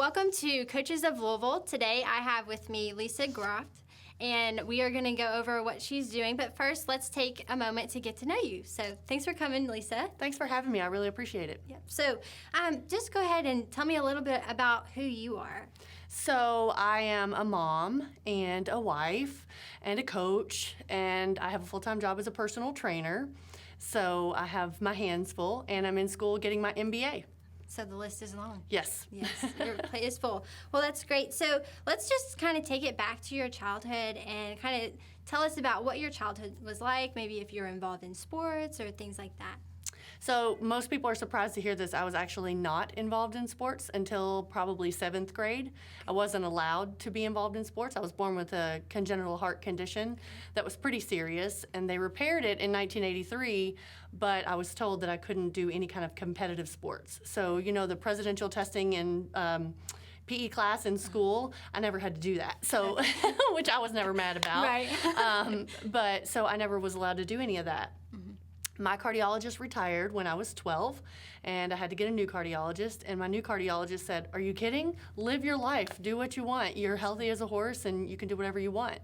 welcome to Coaches of Louisville. Today I have with me Lisa Groft, and we are going to go over what she's doing. But first, let's take a moment to get to know you. So thanks for coming, Lisa. Thanks for having me. I really appreciate it. Yep. So just go ahead and tell me a little bit about who you are. So I am a mom and a wife and a coach, and I have a full-time job as a personal trainer. So I have my hands full, and I'm in school getting my MBA. So the list is long. Yes. Yes, your plate is full. Well, that's great. So let's just kind of take it back to your childhood and kind of tell us about what your childhood was like, maybe if you're involved in sports or things like that. So most people are surprised to hear this. I was actually not involved in sports until probably 7th grade. I wasn't allowed to be involved in sports. I was born with a congenital heart condition that was pretty serious, and they repaired it in 1983, but I was told that I couldn't do any kind of competitive sports. So, you know, the presidential testing in PE class in school, I never had to do that. So, which I was never mad about. Right. But so I never was allowed to do any of that. My cardiologist retired when I was 12, and I had to get a new cardiologist, and my new cardiologist said, "Are you kidding? Live your life. Do what you want. You're healthy as a horse, and you can do whatever you want."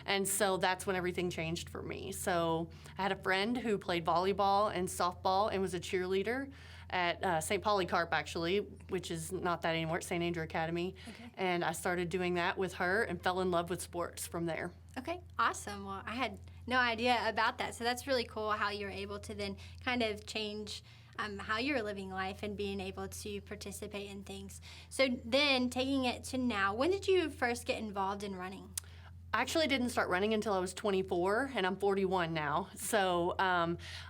And so that's when everything changed for me. So I had a friend who played volleyball and softball and was a cheerleader at St. Polycarp, actually, which is not that anymore. It's St. Andrew Academy. Okay. And I started doing that with her and fell in love with sports from there. Okay, awesome. Well, I had no idea about that. So that's really cool how you're able to then kind of change how you're living life and being able to participate in things. So then taking it to now, when did you first get involved in running? I actually didn't start running until I was 24, and I'm 41 now. So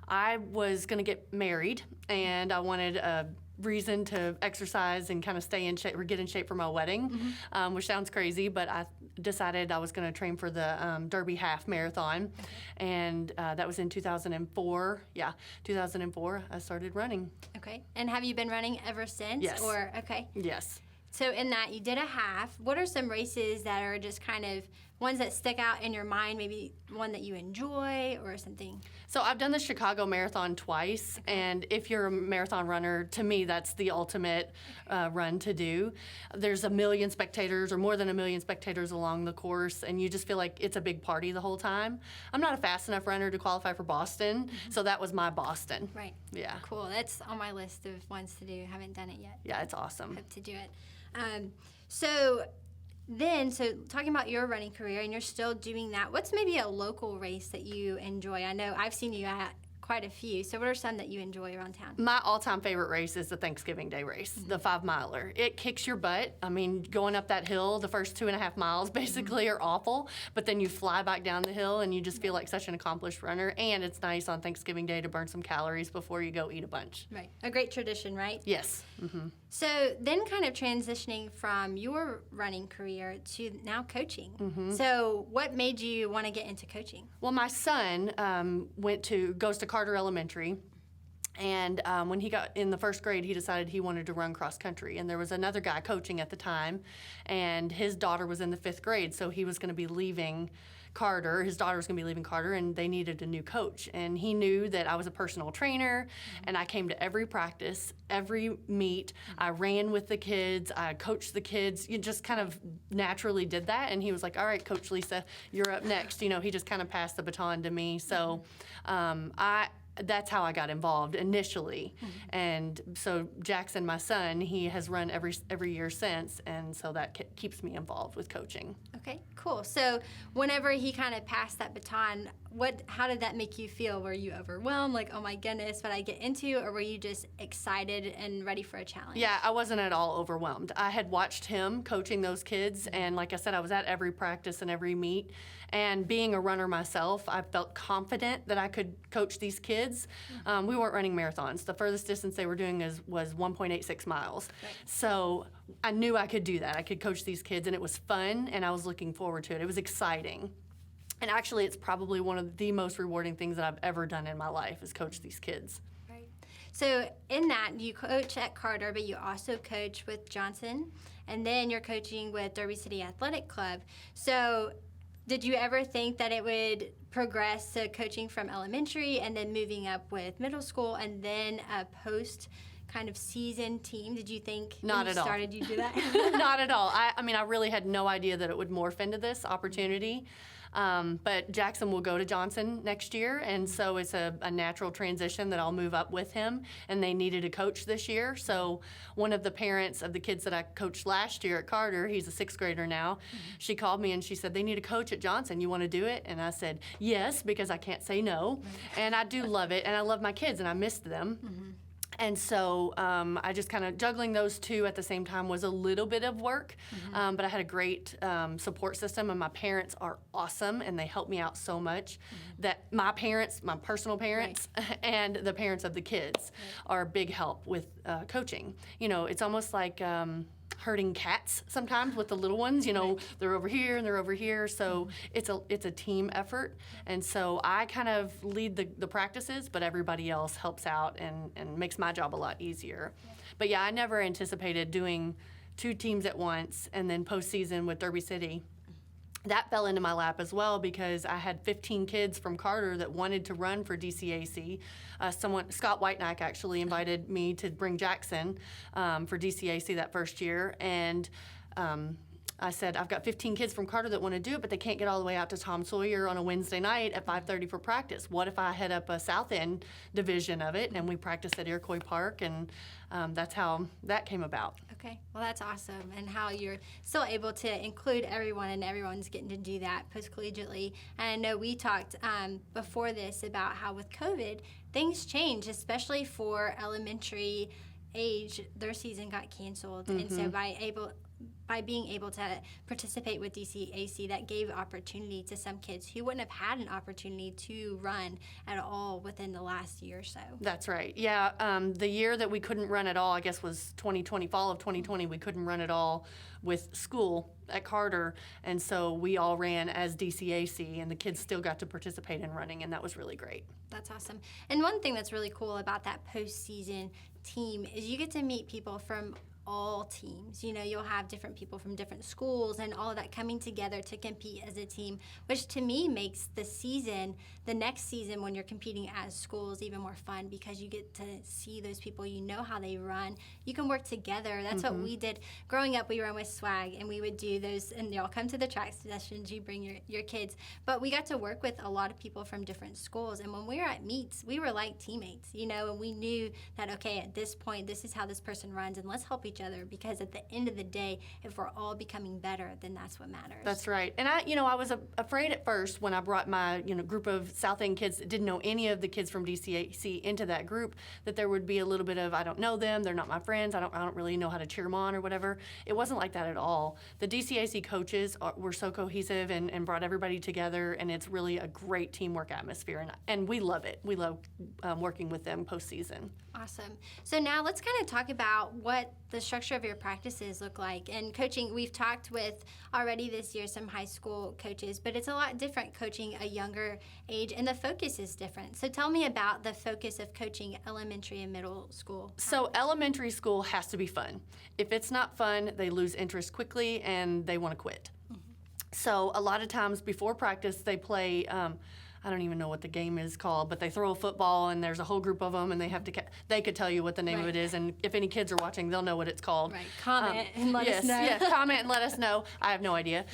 I was going to get married, and I wanted a reason to exercise and kind of stay in shape or get in shape for my wedding, which sounds crazy, but I decided I was going to train for the Derby Half Marathon, and that was in 2004. Yeah, 2004, I started running. Okay, and have you been running ever since? Yes. Or okay. Yes. So in that, you did a half. What are some races that are just kind of ones that stick out in your mind, maybe one that you enjoy or something? So I've done the Chicago Marathon twice, and if you're a marathon runner, to me, that's the ultimate run to do. There's 1 million spectators or more than 1 million spectators along the course, and you just feel like it's a big party the whole time. I'm not a fast enough runner to qualify for Boston, so that was my Boston. Right. Yeah. Cool. That's on my list of ones to do. Haven't done it yet. Yeah, it's awesome. Hope to do it. So talking about your running career, and you're still doing that, what's maybe a local race that you enjoy? I know I've seen you at quite a few. So what are some that you enjoy around town? My all-time favorite race is the Thanksgiving Day race, the 5-miler. It kicks your butt. I mean, going up that hill, the first 2.5 miles basically are awful, but then you fly back down the hill and you just feel like such an accomplished runner. And it's nice on Thanksgiving Day to burn some calories before you go eat a bunch. Right. A great tradition, right? Yes. Mm-hmm. So then kind of transitioning from your running career to now coaching. Mm-hmm. So what made you want to get into coaching? Well, my son goes to Carter Elementary, and when he got in the first grade, he decided he wanted to run cross country. And there was another guy coaching at the time, and his daughter was in the 5th grade, so he was going to be leaving Carter. His daughter was going to be leaving Carter, and they needed a new coach. And he knew that I was a personal trainer, and I came to every practice, every meet. I ran with the kids. I coached the kids. You just kind of naturally did that. And he was like, "All right, Coach Lisa, you're up next." You know, he just kind of passed the baton to me. So that's how I got involved initially. And so Jackson, my son, he has run every year since, and so that keeps me involved with coaching. Okay, cool. So whenever he kind of passed that baton, how did that make you feel? Were you overwhelmed, like, oh my goodness, what I get into, or were you just excited and ready for a challenge? Yeah, I wasn't at all overwhelmed. I had watched him coaching those kids, and like I said, I was at every practice and every meet. And being a runner myself, I felt confident that I could coach these kids. We weren't running marathons. The furthest distance they were doing was 1.86 miles. Right. So I knew I could do that. I could coach these kids, and it was fun, and I was looking forward to it. It was exciting. And actually, it's probably one of the most rewarding things that I've ever done in my life is coach these kids. Right. So in that, you coach at Carter, but you also coach with Johnson, and then you're coaching with Derby City Athletic Club. So did you ever think that it would progress to coaching from elementary and then moving up with middle school and then post kind of seasoned team? Did you think Not when at you all. started you'd do that? Not at all. I mean, I really had no idea that it would morph into this opportunity. But Jackson will go to Johnson next year, and so it's a natural transition that I'll move up with him. And they needed a coach this year, so one of the parents of the kids that I coached last year at Carter, he's a 6th grader now, she called me and she said, they need a coach at Johnson. You want to do it? And I said, yes, because I can't say no. And I do love it, and I love my kids, and I missed them. And so I just kind of juggling those two at the same time was a little bit of work, but I had a great support system, and my parents are awesome, and they helped me out so much that my parents, my personal parents, and the parents of the kids are a big help with coaching. You know, it's almost like herding cats sometimes with the little ones. You know, they're over here and they're over here, so it's a team effort. And so I kind of lead the practices, but everybody else helps out and makes my job a lot easier. But yeah, I never anticipated doing 2 teams at once and then postseason with Derby City. That fell into my lap as well because I had 15 kids from Carter that wanted to run for DCAC. Scott Whitenack actually invited me to bring Jackson for DCAC that first year, and I said, I've got 15 kids from Carter that want to do it, but they can't get all the way out to Tom Sawyer on a Wednesday night at 5:30 for practice. What if I head up a South End division of it, and we practice at Iroquois Park, and that's how that came about. Okay, well, that's awesome, and how you're still able to include everyone, and everyone's getting to do that post-collegiately. And I know we talked before this about how with COVID, things change, especially for elementary age. Their season got canceled, and so by being able to participate with DCAC, that gave opportunity to some kids who wouldn't have had an opportunity to run at all within the last year or so. That's right. Yeah, the year that we couldn't run at all, I guess, was 2020, fall of 2020. We couldn't run at all with school at Carter, and so we all ran as DCAC, and the kids still got to participate in running, and that was really great. That's awesome. And one thing that's really cool about that postseason team is you get to meet people from all teams. You know, you'll have different people from different schools and all of that coming together to compete as a team, which to me makes the next season when you're competing as schools even more fun because you get to see those people, you know how they run. You can work together. That's what we did. Growing up, we ran with swag, and we would do those, and y'all come to the track sessions, you bring your kids. But we got to work with a lot of people from different schools, and when we were at meets, we were like teammates, you know, and we knew that, okay, at this point, this is how this person runs, and let's help each other, because at the end of the day, if we're all becoming better, then that's what matters. That's right. And I was afraid at first when I brought my group of South End kids that didn't know any of the kids from DCAC into that group, that there would be a little bit of, I don't know them, they're not my friends, I don't really know how to cheer them on or whatever. It wasn't like that at all. The DCAC coaches were so cohesive and brought everybody together, and it's really a great teamwork atmosphere, and we love it. We love working with them postseason. Awesome. So now let's kind of talk about what the structure of your practices look like. And coaching, we've talked with already this year some high school coaches, but it's a lot different coaching a younger age, and the focus is different. So tell me about the focus of coaching elementary and middle school. So elementary school has to be fun. If it's not fun, they lose interest quickly and they want to quit. So a lot of times before practice, they play I don't even know what the game is called, but they throw a football, and there's a whole group of them, and they have to. They could tell you what the name of it is, and if any kids are watching, they'll know what it's called. Right. Comment and let us know. Yes, comment and let us know. I have no idea.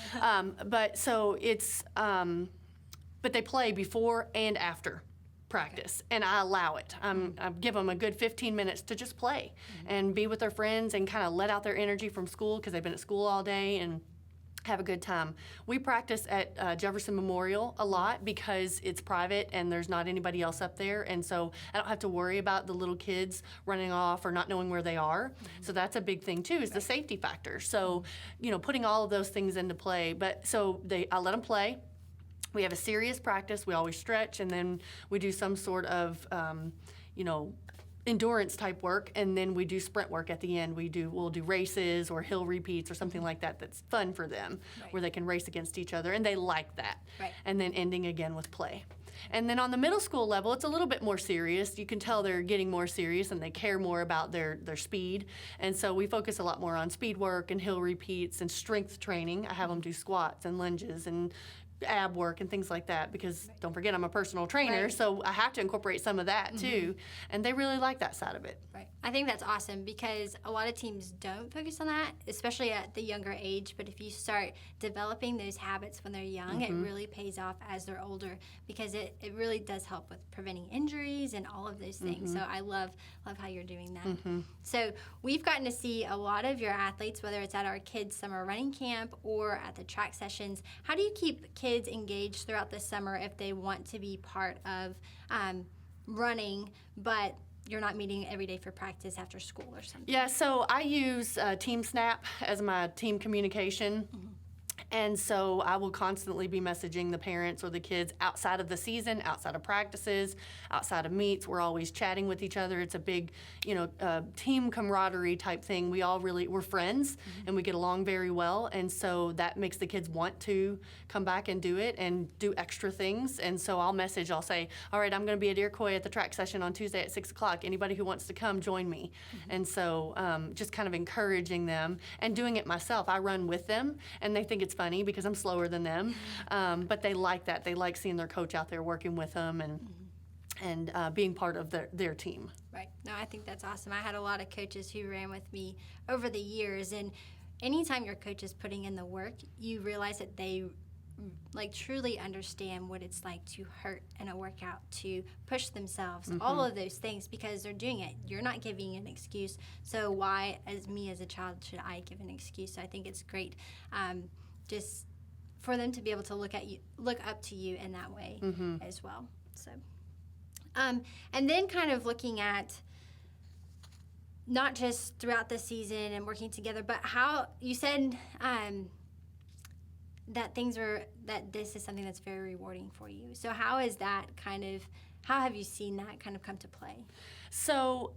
But so it's, but they play before and after practice, and I allow it. I give them a good 15 minutes to just play and be with their friends and kind of let out their energy from school because they've been at school all day and have a good time. We practice at Jefferson Memorial a lot because it's private and there's not anybody else up there, and so I don't have to worry about the little kids running off or not knowing where they are. So that's a big thing too, is the safety factor. So, putting all of those things into play. But so I let them play. We have a serious practice. We always stretch, and then we do some sort of, endurance type work, and then we do sprint work at the end. We'll do races or hill repeats or something like that that's fun for them, where they can race against each other, and they like that. Right. And then ending again with play. And then on the middle school level, it's a little bit more serious. You can tell they're getting more serious and they care more about their speed. And so we focus a lot more on speed work and hill repeats and strength training. I have them do squats and lunges and ab work and things like that, because don't forget I'm a personal trainer, Right. so I have to incorporate some of that too, and they really like that side of it. Right. I think that's awesome because a lot of teams don't focus on that, especially at the younger age. But if you start developing those habits when they're young, it really pays off as they're older, because it really does help with preventing injuries and all of those things. So I love how you're doing that. So we've gotten to see a lot of your athletes, whether it's at our kids' summer running camp or at the track sessions. How do you keep kids engaged throughout the summer if they want to be part of running, but you're not meeting every day for practice after school or something? Yeah, so I use Team Snap as my team communication. And so I will constantly be messaging the parents or the kids outside of the season, outside of practices, outside of meets. We're always chatting with each other. It's a big, team camaraderie type thing. We're friends and we get along very well. And so that makes the kids want to come back and do it and do extra things. And so I'll say, all right, I'm going to be at Iroquois at the track session on Tuesday at 6 o'clock. Anybody who wants to come, join me. And so just kind of encouraging them and doing it myself. I run with them and they think it's funny because I'm slower than them, but they like that. They like seeing their coach out there working with them and being part of their team. Right. No, I think that's awesome. I had a lot of coaches who ran with me over the years, and anytime your coach is putting in the work, you realize that they truly understand what it's like to hurt in a workout, to push themselves, all of those things, because they're doing it. You're not giving an excuse. So why, as a child, should I give an excuse? So I think it's great. Just for them to be able to look up to you in that way as well. So, and then kind of looking at not just throughout the season and working together, but how you said that this is something that's very rewarding for you. So how have you seen that kind of come to play? So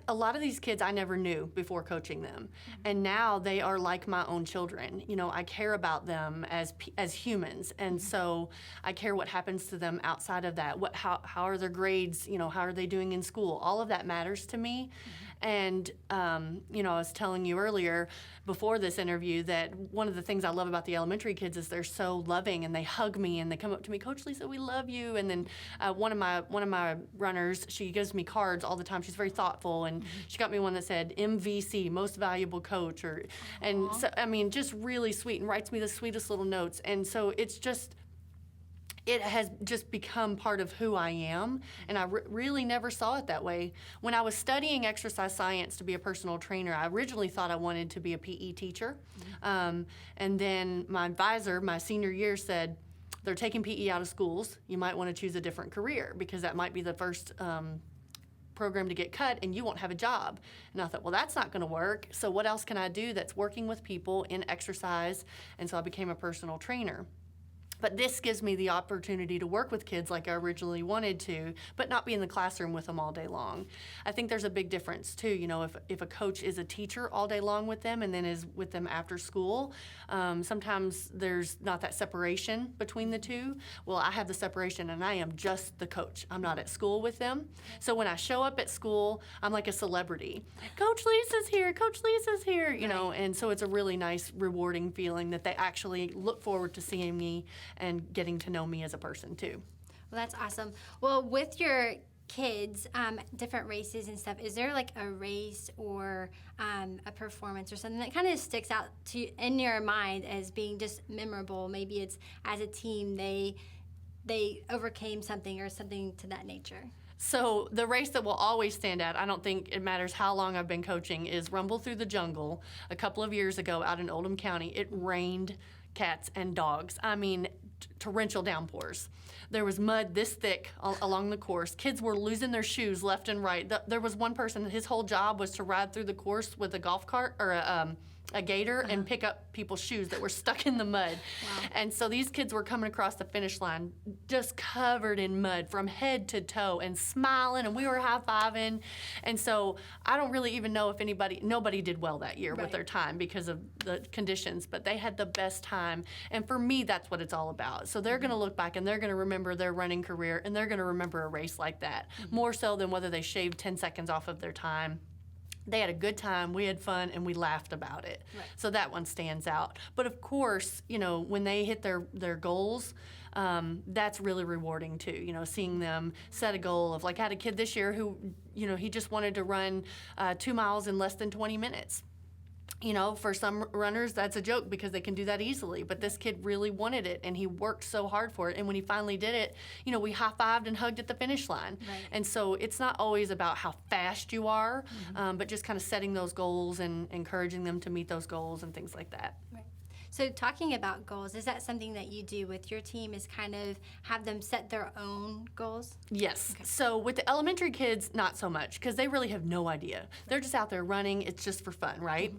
a lot of these kids I never knew before coaching them, and now they are like my own children. I care about them as humans, and so I care what happens to them outside of that. How are their grades? How are they doing in school? All of that matters to me. And I was telling you earlier before this interview that one of the things I love about the elementary kids is they're so loving and they hug me and they come up to me, Coach Lisa, we love you. And then one of my runners, she gives me cards all the time. She's very thoughtful, and she got me one that said MVC, Most Valuable Coach, just really sweet, and writes me the sweetest little notes. And so it has just become part of who I am, and I really never saw it that way. When I was studying exercise science to be a personal trainer, I originally thought I wanted to be a PE teacher. And then my advisor, my senior year, said, they're taking PE out of schools. You might want to choose a different career because that might be the first program to get cut and you won't have a job. And I thought, well, that's not going to work. So what else can I do that's working with people in exercise? And so I became a personal trainer. But this gives me the opportunity to work with kids like I originally wanted to, but not be in the classroom with them all day long. I think there's a big difference too. If a coach is a teacher all day long with them and then is with them after school, sometimes there's not that separation between the two. Well, I have the separation and I am just the coach. I'm not at school with them. So when I show up at school, I'm like a celebrity. Coach Lisa's here, Coach Lisa's here, and so it's a really nice, rewarding feeling that they actually look forward to seeing me and getting to know me as a person too. Well, that's awesome. Well, with your kids, different races and stuff, is there like a race or a performance or something that kind of sticks out to you in your mind as being just memorable? Maybe it's as a team they overcame something or something to that nature. So the race that will always stand out, I don't think it matters how long I've been coaching, is Rumble Through the Jungle. A couple of years ago out in Oldham County, it rained cats and dogs. I mean, torrential downpours. There was mud this thick along the course. Kids were losing their shoes left and right. There was one person, his whole job was to ride through the course with a golf cart or a gator and pick up people's shoes that were stuck in the mud. Wow. And so these kids were coming across the finish line just covered in mud from head to toe and smiling, and we were high-fiving. And so I don't really even know if nobody did well that year with their time because of the conditions, but they had the best time. And for me, that's what it's all about. So they're going to look back and they're going to remember their running career, and they're going to remember a race like that, more so than whether they shaved 10 seconds off of their time. They had a good time, we had fun, and we laughed about it. Right. So that one stands out. But of course, when they hit their goals, that's really rewarding too. Seeing them set a goal of, like, I had a kid this year who, he just wanted to run 2 miles in less than 20 minutes. For some runners, that's a joke because they can do that easily. But this kid really wanted it, and he worked so hard for it. And when he finally did it, we high-fived and hugged at the finish line. Right. And so it's not always about how fast you are, but just kind of setting those goals and encouraging them to meet those goals and things like that. Right. So talking about goals, is that something that you do with your team, is kind of have them set their own goals? Yes. Okay. So with the elementary kids, not so much, because they really have no idea. They're just out there running. It's just for fun, right?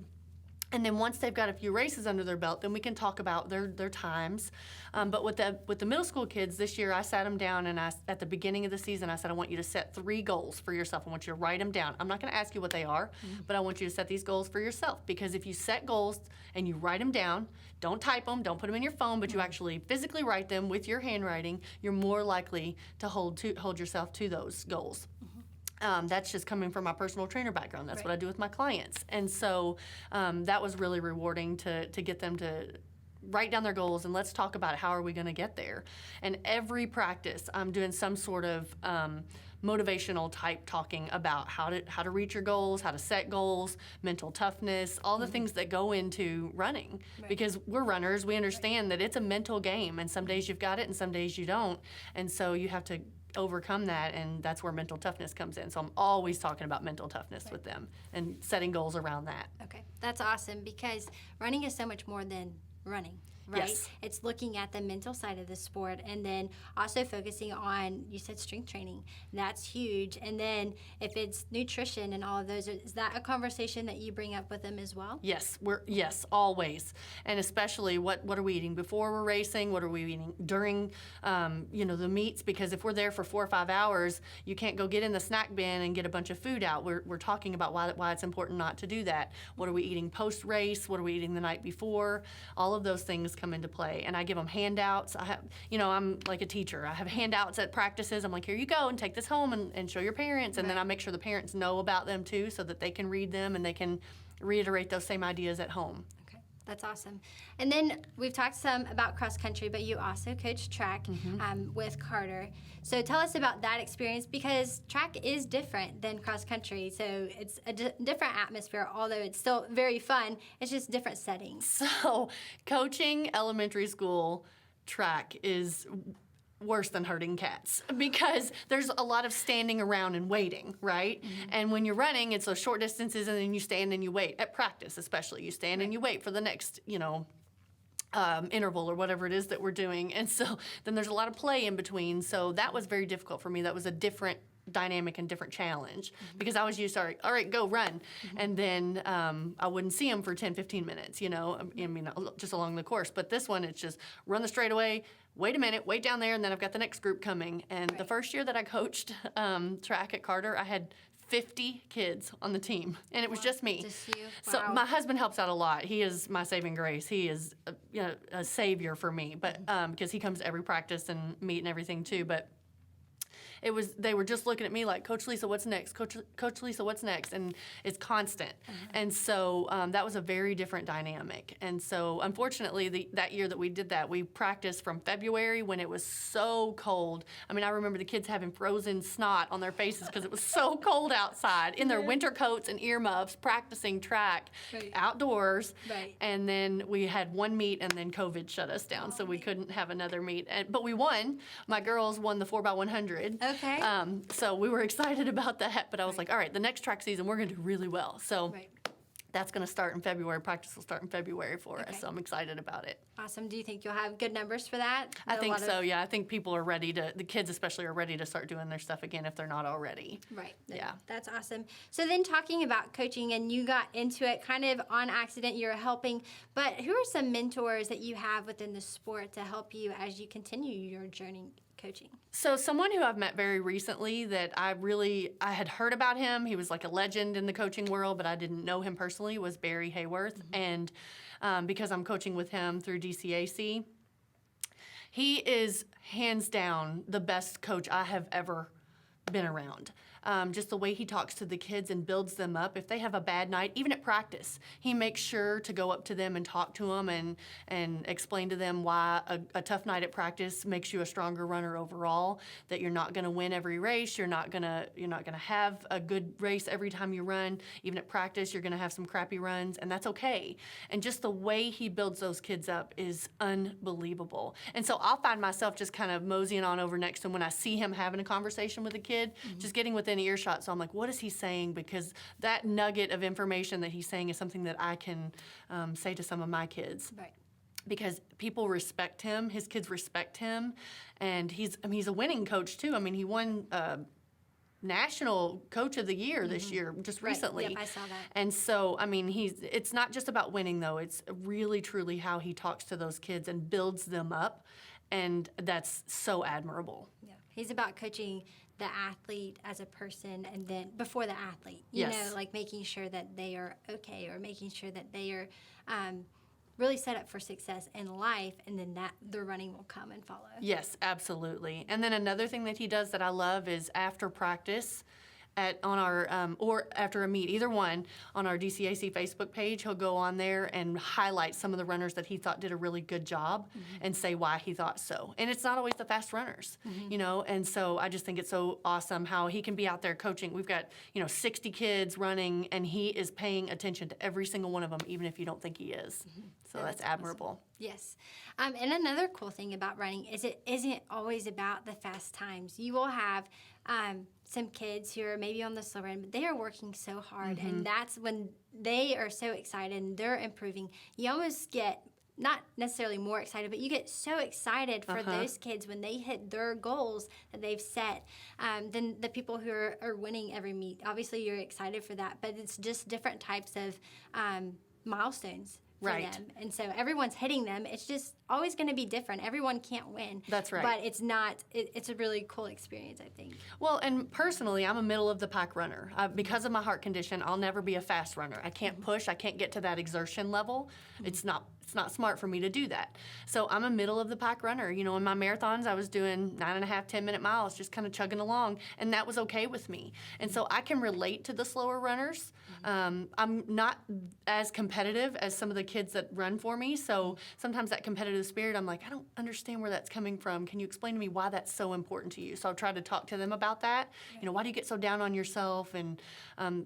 And then once they've got a few races under their belt, then we can talk about their times. But with the middle school kids this year, I sat them down, and at the beginning of the season, I said, I want you to set 3 goals for yourself. I want you to write them down. I'm not going to ask you what they are, but I want you to set these goals for yourself. Because if you set goals and you write them down, don't type them, don't put them in your phone, but you actually physically write them with your handwriting, you're more likely to hold yourself to those goals. That's just coming from my personal trainer background. That's what I do with my clients. And so that was really rewarding to get them to write down their goals, and let's talk about how are we going to get there. And every practice, I'm doing some sort of motivational type talking about how to reach your goals, how to set goals, mental toughness, all the things that go into running. Because we're runners, we understand that it's a mental game, and some days you've got it and some days you don't. And so you have to overcome that, and that's where mental toughness comes in. So I'm always talking about mental toughness with them and setting goals around that. Okay, that's awesome, because running is so much more than running, right? Yes. It's looking at the mental side of the sport, and then also focusing on, you said strength training. That's huge. And then if it's nutrition and all of those, is that a conversation that you bring up with them as well? Yes, always. And especially what are we eating before we're racing? What are we eating during the meets? Because if we're there for 4 or 5 hours, you can't go get in the snack bin and get a bunch of food out. We're talking about why it's important not to do that. What are we eating post race? What are we eating the night before? All of those things come into play. And I give them handouts. I have, I'm like a teacher. I have handouts at practices. I'm like, here you go, and take this home and show your parents. And then I make sure the parents know about them too, so that they can read them and they can reiterate those same ideas at home. Okay, that's awesome. And then we've talked some about cross country, but you also coach track with Carter. So tell us about that experience, because track is different than cross country. So it's a different atmosphere, although it's still very fun. It's just different settings. So coaching elementary school track is worse than herding cats, because there's a lot of standing around and waiting, right? And when you're running, it's those short distances, and then you stand and you wait. At practice especially, you stand and you wait for the next, interval or whatever it is that we're doing. And so then there's a lot of play in between. So that was very difficult for me. That was a different dynamic and different challenge, because I was used to, all right, go run. And then I wouldn't see them for 10, 15 minutes, just along the course. But this one, it's just run the straightaway, wait a minute, wait down there, and then I've got the next group coming. And the first year that I coached track at Carter, I had 50 kids on the team, and it was just me. Just you? So Wow. my husband helps out a lot. He is my saving grace. He is a savior for me, but because he comes to every practice and meet and everything too. But they were just looking at me like, Coach Lisa, what's next? Coach Lisa, what's next? And it's constant. And so that was a very different dynamic. And so unfortunately, that year that we did that, we practiced from February when it was so cold. I mean, I remember the kids having frozen snot on their faces because it was so cold outside, in their winter coats and earmuffs, practicing track outdoors. Right. And then we had one meet, and then COVID shut us down, so we couldn't have another meet. But we won. My girls won the 4x100. Okay. So we were excited about that, but I was like, all right, the next track season, we're going to do really well. So that's going to start in February. Practice will start in February for us, so I'm excited about it. Awesome. Do you think you'll have good numbers for that? I think so, yeah. I think people are ready the kids especially are ready to start doing their stuff again if they're not already. Right. Yeah. That's awesome. So then talking about coaching, and you got into it kind of on accident, you're helping, but who are some mentors that you have within the sport to help you as you continue your journey coaching? So someone who I've met very recently that I had heard about him, he was like a legend in the coaching world, but I didn't know him personally, was Barry Hayworth. And because I'm coaching with him through DCAC, he is hands down the best coach I have ever been around. just the way he talks to the kids and builds them up. If they have a bad night, even at practice, he makes sure to go up to them and talk to them and explain to them why a tough night at practice makes you a stronger runner overall, that you're not going to win every race, you're not going to have a good race every time you run. Even at practice, you're going to have some crappy runs, and that's okay. And just the way he builds those kids up is unbelievable. And so I'll find myself just kind of moseying on over next to him when I see him having a conversation with a kid, just getting within earshot. So I'm like, what is he saying? Because that nugget of information that he's saying is something that I can say to some of my kids. Right. Because people respect him, his kids respect him, and he's a winning coach too. I mean, he won National Coach of the Year this year, just recently. Yep, I saw that. And so, I mean, it's not just about winning, though. It's really, truly how he talks to those kids and builds them up, and that's so admirable. Yeah, he's about coaching the athlete as a person, and then before the athlete, you Yes. know, like making sure that they are okay, or making sure that they are really set up for success in life, and then that the running will come and follow. Yes, absolutely. And then another thing that he does that I love is after practice, on our or after a meet, either one, on our DCAC Facebook page, he'll go on there and highlight some of the runners that he thought did a really good job and say why he thought so. And it's not always the fast runners, you know. And so I just think it's so awesome how he can be out there coaching. We've got 60 kids running, and he is paying attention to every single one of them, even if you don't think he is. So that's admirable. Awesome. Yes. And another cool thing about running is it isn't always about the fast times. You will have some kids who are maybe on the slower end, but they are working so hard, and that's when they are so excited and they're improving. You almost get not necessarily more excited, but you get so excited for those kids when they hit their goals that they've set than the people who are winning every meet. Obviously, you're excited for that, but it's just different types of milestones for them. And so everyone's hitting them. It's just always going to be different. Everyone can't win. That's right. But it's not, it's a really cool experience, I think. Well, and personally, I'm a middle of the pack runner. Because of my heart condition, I'll never be a fast runner. I can't push. I can't get to that exertion level. It's not smart for me to do that. So I'm a middle of the pack runner. You know, in my marathons, I was doing 9.5, 10-minute miles, just kind of chugging along, and that was okay with me. And so I can relate to the slower runners. I'm not as competitive as some of the kids that run for me. So sometimes that competitive spirit, I'm like, I don't understand where that's coming from. Can you explain to me why that's so important to you? So I'll try to talk to them about that. You know, why do you get so down on yourself and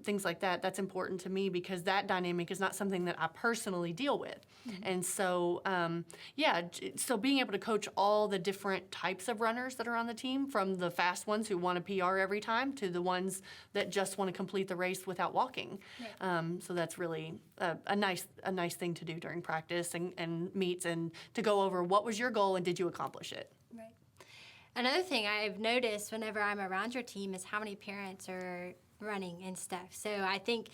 things like that? That's important to me because that dynamic is not something that I personally deal with. And so, so being able to coach all the different types of runners that are on the team, from the fast ones who want a PR every time to the ones that just want to complete the race without walking. So that's really a nice thing to do during practice and meets, and to go over what was your goal and did you accomplish it. Right. Another thing I've noticed whenever I'm around your team is how many parents are running and stuff. So I think,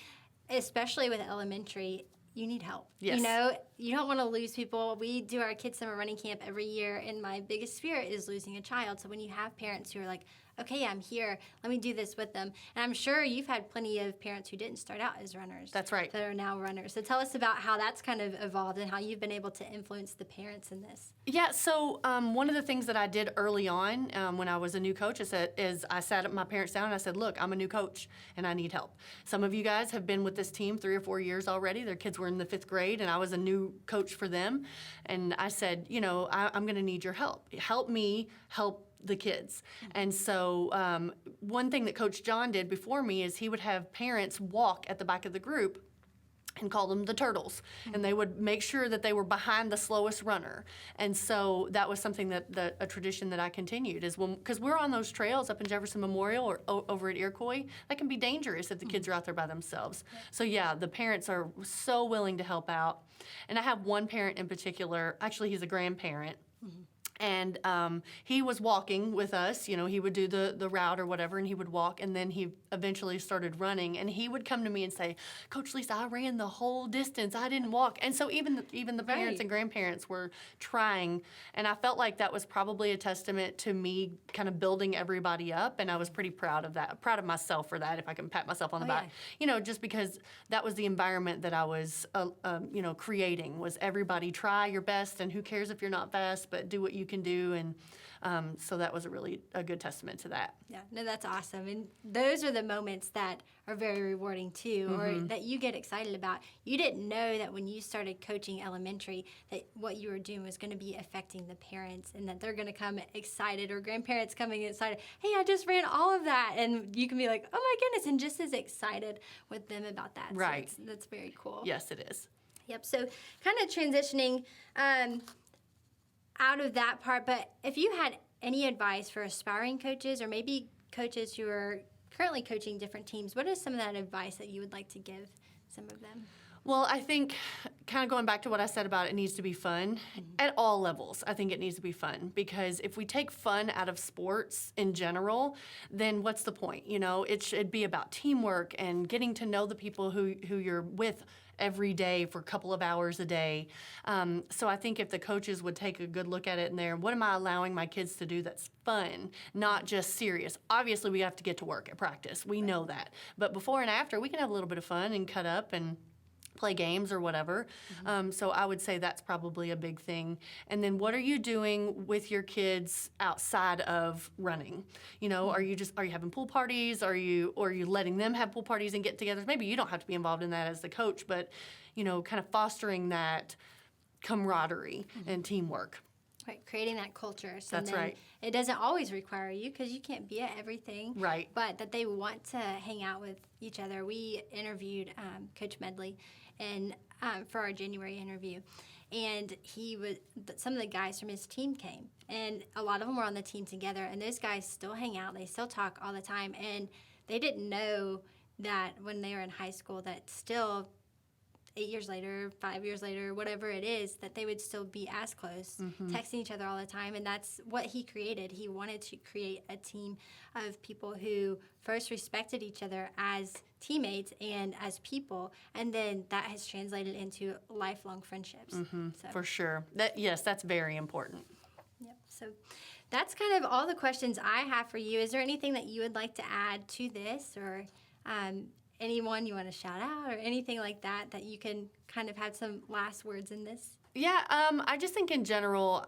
especially with elementary, you need help. Yes. You know, you don't want to lose people. We do our kids' summer running camp every year, and my biggest fear is losing a child. So when you have parents who are like, okay, I'm here, let me do this with them. And I'm sure you've had plenty of parents who didn't start out as runners. That's right. That are now runners. So tell us about how that's kind of evolved and how you've been able to influence the parents in this. Yeah, so one of the things that I did early on when I was a new coach is I sat my parents down and I said, look, I'm a new coach and I need help. Some of you guys have been with this team 3 or 4 years already. Their kids were in the 5th grade and I was a new coach for them. And I said, you know, I'm going to need your help. Help me help the kids. And so one thing that Coach John did before me is he would have parents walk at the back of the group and call them the turtles. And they would make sure that they were behind the slowest runner. And so that was something that a tradition that I continued is because we're on those trails up in Jefferson Memorial or over at Iroquois, that can be dangerous if the kids are out there by themselves. So yeah, the parents are so willing to help out. And I have one parent in particular, actually he's a grandparent. And he was walking with us, you know, he would do the route or whatever, and he would walk, and then he eventually started running, and he would come to me and say, Coach Lisa, I ran the whole distance, I didn't walk. And so even the parents and grandparents were trying, and I felt like that was probably a testament to me kind of building everybody up, and I was pretty proud of that, proud of myself for that, if I can pat myself on the back. You know, just because that was the environment that I was, creating, was everybody try your best, and who cares if you're not fast, but do what you can do, and so that was a good testament to that. Yeah, no, that's awesome. And those are the moments that are very rewarding too, or that you get excited about. You didn't know that when you started coaching elementary that what you were doing was going to be affecting the parents, and that they're going to come excited, or grandparents coming excited. Hey, I just ran all of that. And you can be like, oh my goodness, and just as excited with them about that. Right. So that's very cool. Yes, it is. Yep. So kind of transitioning out of that part, but if you had any advice for aspiring coaches, or maybe coaches who are currently coaching different teams, what is some of that advice that you would like to give some of them? Well, I think kind of going back to what I said about it needs to be fun at all levels. I think it needs to be fun, because if we take fun out of sports in general, then what's the point? You know, it should be about teamwork and getting to know the people who you're with every day for a couple of hours a day. So I think if the coaches would take a good look at it in there, what am I allowing my kids to do that's fun, not just serious? Obviously, we have to get to work at practice. We know that. But before and after, we can have a little bit of fun and cut up and play games or whatever. So I would say that's probably a big thing. And then what are you doing with your kids outside of running? You know, are you having pool parties? Are you letting them have pool parties and get-togethers? Maybe you don't have to be involved in that as the coach, but, you know, kind of fostering that camaraderie and teamwork. Right, creating that culture. So That's then right. It doesn't always require you, because you can't be at everything. Right. But that they want to hang out with each other. We interviewed Coach Medley and for our January interview, and some of the guys from his team came, and a lot of them were on the team together, and those guys still hang out. They still talk all the time, and they didn't know that when they were in high school that still 8 years later, 5 years later, whatever it is, that they would still be as close, texting each other all the time. And that's what he created. He wanted to create a team of people who first respected each other as teammates and as people, and then that has translated into lifelong friendships. So, For sure. That's very important. yep. So that's kind of all the questions I have for you. Is there anything that you would like to add to this, or anyone you want to shout out, or anything like that you can kind of have some last words in this? Yeah, I just think in general,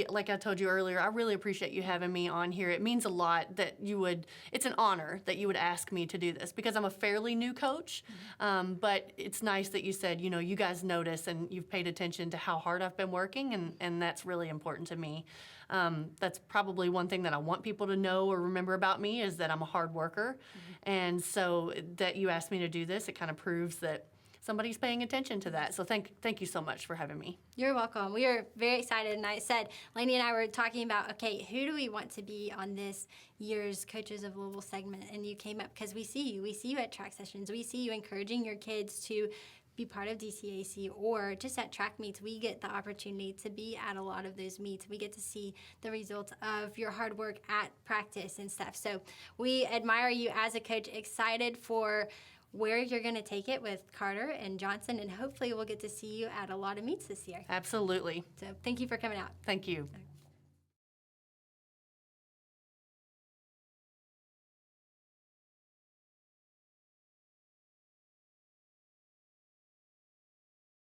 like I told you earlier, I really appreciate you having me on here. It means a lot that it's an honor that you would ask me to do this, because I'm a fairly new coach, but it's nice that you said, you know, you guys notice and you've paid attention to how hard I've been working, and that's really important to me. That's probably one thing that I want people to know or remember about me, is that I'm a hard worker, and so that you asked me to do this, it kind of proves that somebody's paying attention to that. So thank you so much for having me. You're welcome. We are very excited. And I said, Lainey and I were talking about, okay, who do we want to be on this year's Coaches of Louisville segment? And you came up because we see you. We see you at track sessions. We see you encouraging your kids to be part of DCAC, or just at track meets. We get the opportunity to be at a lot of those meets. We get to see the results of your hard work at practice and stuff. So we admire you as a coach, excited for where you're going to take it with Carter and Johnson, and hopefully we'll get to see you at a lot of meets this year. Absolutely. So thank you for coming out. Thank you. Okay.